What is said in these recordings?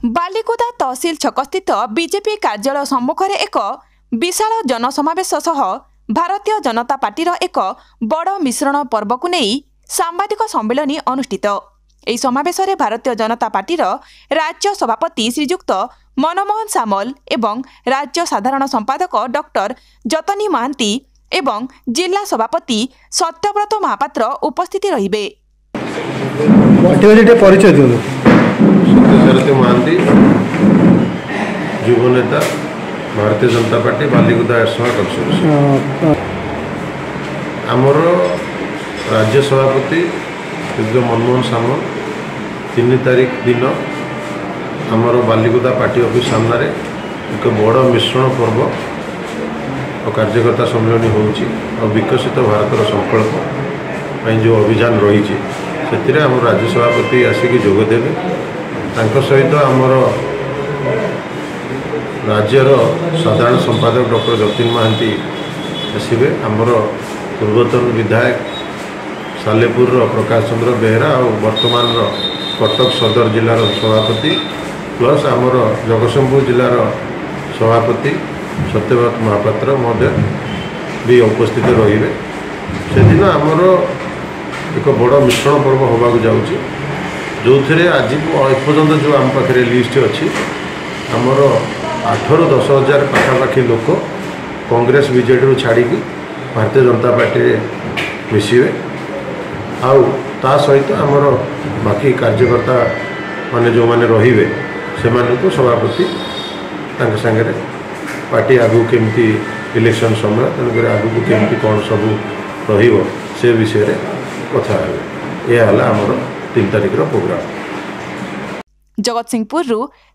Balikuda tehsil छकस्थित BJP कार्यालय सम्मुखें एक विशाल जनसमावेश सह भारतीय जनता पार्टी एक बड़ मिश्रण पर्व को नहीं सांबादिक सम्मेलन अनुष्ठित। यह समावेश में भारतीय जनता पार्टी राज्य सभापति श्रीजुक्त मनमोहन सामल एवं राज्य साधारण संपादक डॉक्टर जतनी महांती एवं जिला सभापति सत्यव्रत महापात्र उपस्थित रहिबे। परिचय दियो। सत्यव्रत महांती, युव नेता, भारतीय जनता पार्टी बालिकुदा आमर राज्य सभापति मनमोहन सामल 3 तारीख दिन आमर बालिकुदा पार्टी ऑफिस सामने एक बड़ मिश्रण पर्व और कार्यकर्ता सम्मेलन होउची और विकसित भारतर संकल्प जो अभियान रही से आम राज्य सभापति आसिक जोगदेवे। सहित आमर राज्यर साधारण संपादक डॉक्टर जतिन महांती आसवे। आमर पूर्वतन विधायक सालेपुर प्रकाश चंद्र बेहरा और वर्तमान कटक सदर जिलार सभापति प्लस आमर जगतसिंहपुर जिलार सभापति सत्यव्रत महापात्र महोदय भी उपस्थित रहिबे। से दिन आमर एक बड़ मिश्रण पर्व होबाक जाउची, जो थे आज एपर्यंत जो आम पाखे लिस्ट अच्छी आमर 8 ରୁ 10 हजार पाखापाखि लोक कांग्रेस बीजेडी छाड़ी भारतीय जनता पार्टी मिसिबे। आउ ता सहित आमर बाकी कार्यकर्ता माने जो माने रहिबे से सभापति संगे पार्टी आगु केमती इलेक्शन समय तेणुक आगु केमती कौन सब रहिबो से विषय रे कथा हेबे। यह हला आमर 3 तारीख program. Jagatsinghpur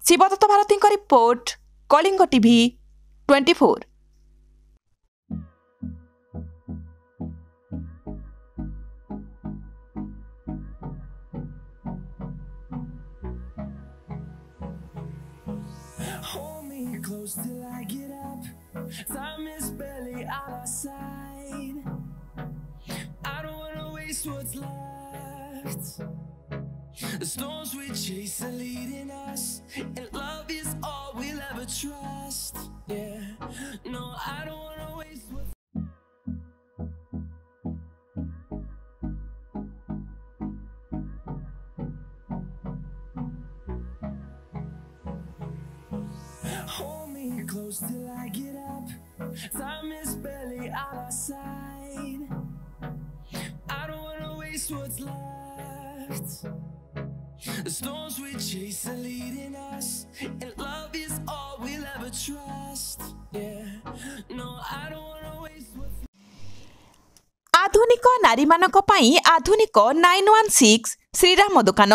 Shivdatta Bharati report, Kalinga TV 24। Hold me close till I get up. Time is barely on our side. I don't wanna waste what's left. The storms we chase are leading us, and love is all we'll ever trust. Yeah, no, I don't wanna waste what's Hold me close till I get up. Time is barely on our side. I don't wanna waste what's left. The storms we chase are leading us, and love is all we'll ever trust. Yeah, no, I don't wanna waste what's आधुनिक नारी मानक पई आधुनिक 916 श्रीराम दुकान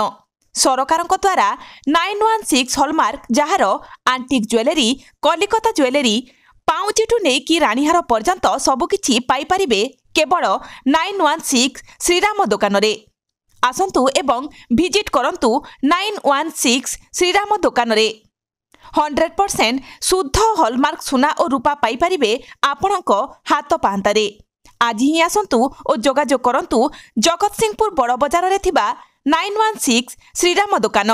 सरकार द्वारा 916 hallmark jar आंटिक jewellery, Kolkata jewellery, पाउचिठू नहीं कि रानीहार पर्यंत सबकिछि पाई परिबे केवल 916 श्रीराम दुकान रे। आसंतु एवं विजिट करंतु 916 श्रीराम दुकान रे। 100% शुद्ध हॉलमार्क सुना और रूपा पाई परिबे आपणक हाथ पाहांतारे। आज ही आसंतु और जोगाजोग करंतु जगतसिंहपुर बड़ बजार रे थिबा 916 श्रीराम दुकान।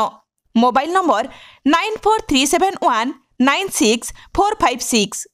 Mobile number 9437196456।